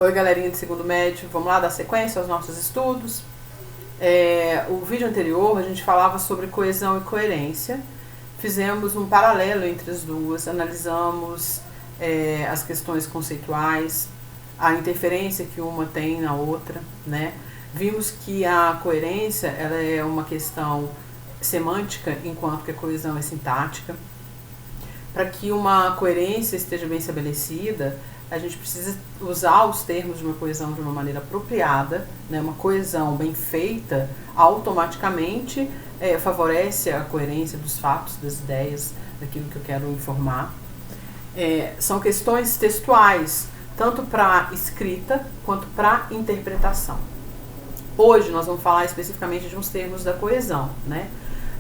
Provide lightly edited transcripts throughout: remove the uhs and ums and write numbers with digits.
Oi, galerinha de segundo médio, vamos lá dar sequência aos nossos estudos. O vídeo anterior a gente falava sobre coesão e coerência, fizemos um paralelo entre as duas, analisamos as questões conceituais, a interferência que uma tem na outra, né? Vimos que a coerência ela é uma questão semântica, enquanto que a coesão é sintática. Para que uma coerência esteja bem estabelecida, a gente precisa usar os termos de uma coesão de uma maneira apropriada, né? Uma coesão bem feita automaticamente favorece a coerência dos fatos, das ideias, daquilo que eu quero informar. São questões textuais, tanto para escrita quanto para interpretação. Hoje nós vamos falar especificamente de uns termos da coesão, né?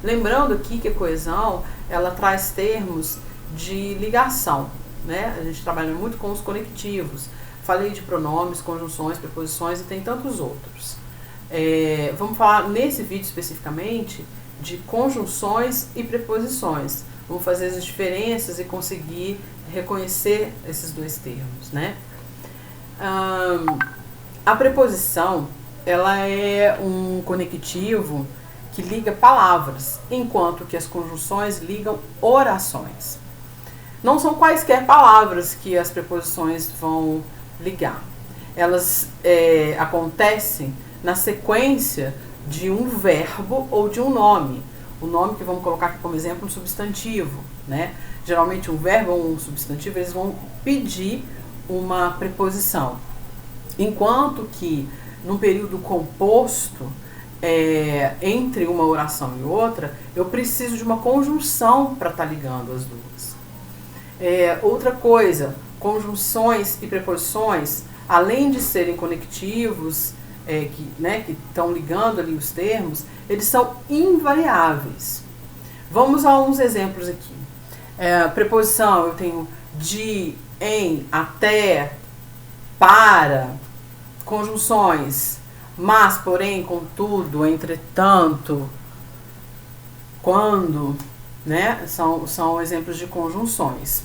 Lembrando aqui que a coesão ela traz termos de ligação, né? A gente trabalha muito com os conectivos. Falei de pronomes, conjunções, preposições e tem tantos outros. Vamos falar nesse vídeo especificamente de conjunções e preposições. Vamos fazer as diferenças e conseguir reconhecer esses dois termos, né? A preposição ela é um conectivo que liga palavras, enquanto que as conjunções ligam orações. Não são quaisquer palavras que as preposições vão ligar. Elas acontecem na sequência de um verbo ou de um nome. O nome que vamos colocar aqui como exemplo um substantivo, né? Geralmente um verbo ou um substantivo eles vão pedir uma preposição. Enquanto que num período composto, entre uma oração e outra, eu preciso de uma conjunção para estar ligando as duas. Outra coisa, conjunções e preposições, além de serem conectivos, que estão ligando ali os termos, eles são invariáveis. Vamos a uns exemplos aqui. Preposição, eu tenho de, em, até, para. Conjunções, mas, porém, contudo, entretanto, quando, né? São exemplos de conjunções.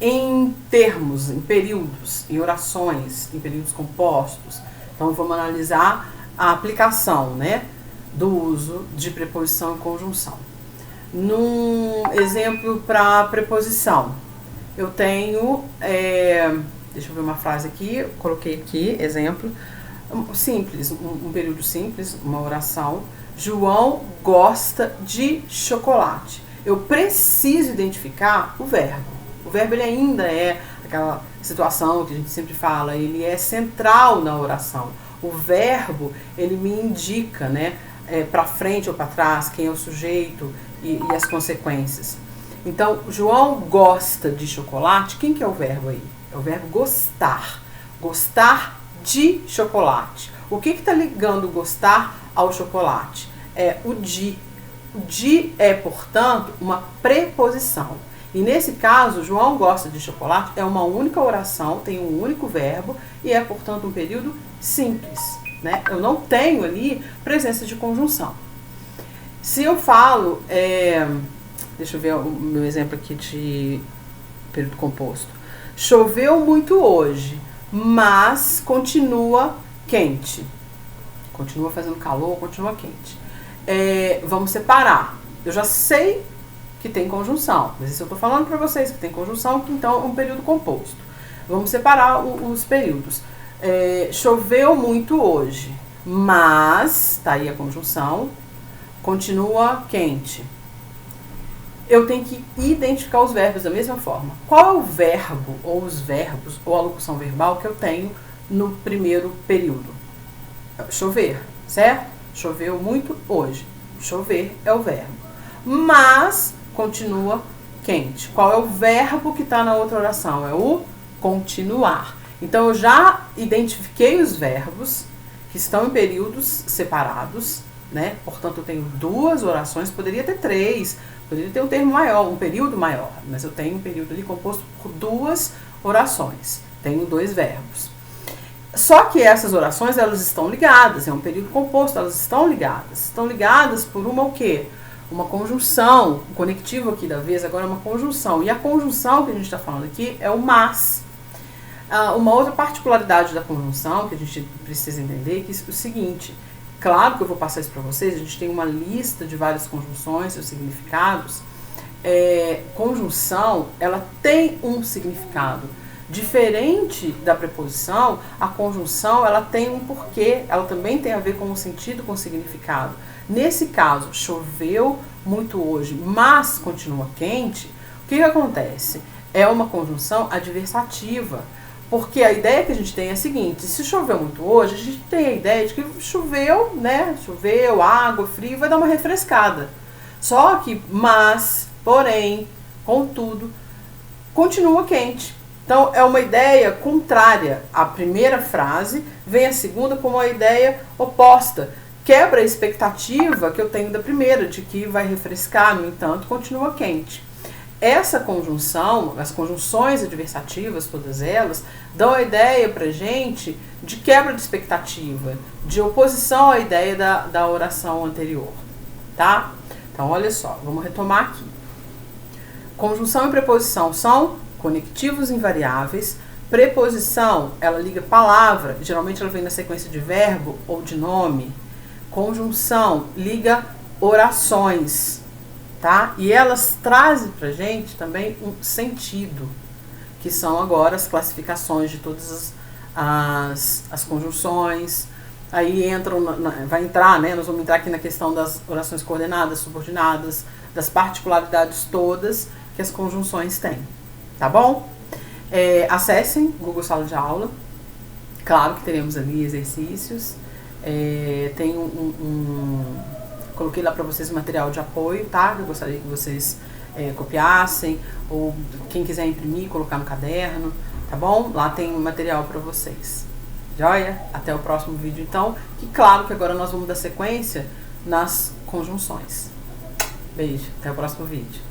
Em termos, em períodos, em orações, em períodos compostos. Então, vamos analisar a aplicação, né, do uso de preposição e conjunção. Num exemplo para preposição, eu tenho... deixa eu ver uma frase aqui, eu coloquei aqui, exemplo, simples, um período simples, uma oração. João gosta de chocolate. Eu preciso identificar o verbo. O verbo ele ainda é aquela situação que a gente sempre fala, ele é central na oração. O verbo, ele me indica, né, para frente ou para trás, quem é o sujeito e as consequências. Então, João gosta de chocolate, quem que é o verbo aí? É o verbo gostar. Gostar de chocolate. O que está ligando gostar ao chocolate? É o de. O de é, portanto, uma preposição. E nesse caso, João gosta de chocolate é uma única oração, tem um único verbo e é, portanto, um período simples, né? Eu não tenho ali presença de conjunção. Se eu falo, deixa eu ver o meu exemplo aqui de período composto. Choveu muito hoje, mas continua quente. Continua fazendo calor, continua quente. Vamos separar. Eu já sei que tem conjunção, mas isso eu estou falando para vocês que tem conjunção, então é um período composto. Vamos separar os períodos. Choveu muito hoje, mas, tá aí a conjunção, continua quente. Eu tenho que identificar os verbos da mesma forma. Qual é o verbo, ou os verbos, ou a locução verbal que eu tenho no primeiro período? Chover, certo? Choveu muito hoje. Chover é o verbo. Mas continua quente. Qual é o verbo que está na outra oração? É o continuar. Então, eu já identifiquei os verbos que estão em períodos separados, né? Portanto, eu tenho duas orações, poderia ter três, poderia ter um termo maior, um período maior, mas eu tenho um período ali composto por duas orações, tenho dois verbos. Só que essas orações, elas estão ligadas, é um período composto, elas estão ligadas por uma o quê? Uma conjunção, o conectivo aqui da vez agora é uma conjunção, e a conjunção que a gente está falando aqui é o mas. Uma outra particularidade da conjunção que a gente precisa entender é que é o seguinte, claro que eu vou passar isso para vocês, a gente tem uma lista de várias conjunções, seus significados. Conjunção, ela tem um significado. Diferente da preposição, a conjunção ela tem um porquê, ela também tem a ver com o sentido, com o significado. Nesse caso, choveu muito hoje, mas continua quente, o que acontece? É uma conjunção adversativa, porque a ideia que a gente tem é a seguinte, se choveu muito hoje, a gente tem a ideia de que choveu, né? Choveu, água, frio, vai dar uma refrescada. Só que, mas, porém, contudo, continua quente. Então, é uma ideia contrária à primeira frase, vem a segunda como uma ideia oposta. Quebra a expectativa que eu tenho da primeira, de que vai refrescar, no entanto, continua quente. Essa conjunção, as conjunções adversativas, todas elas, dão a ideia pra gente de quebra de expectativa, de oposição à ideia da oração anterior, tá? Então, olha só, vamos retomar aqui. Conjunção e preposição são conectivos invariáveis. Preposição, ela liga palavra, geralmente ela vem na sequência de verbo ou de nome. Conjunção liga orações, tá? E elas trazem pra gente também um sentido, que são agora as classificações de todas as conjunções. Aí vai entrar, né? Nós vamos entrar aqui na questão das orações coordenadas, subordinadas, das particularidades todas que as conjunções têm. Tá bom? Acessem Google Sala de Aula. Claro que teremos ali exercícios. Tem coloquei lá para vocês um material de apoio, tá? Eu gostaria que vocês copiassem, ou quem quiser imprimir, colocar no caderno, tá bom? Lá tem material para vocês. Joia? Até o próximo vídeo, então. Que claro que agora nós vamos dar sequência nas conjunções. Beijo, até o próximo vídeo.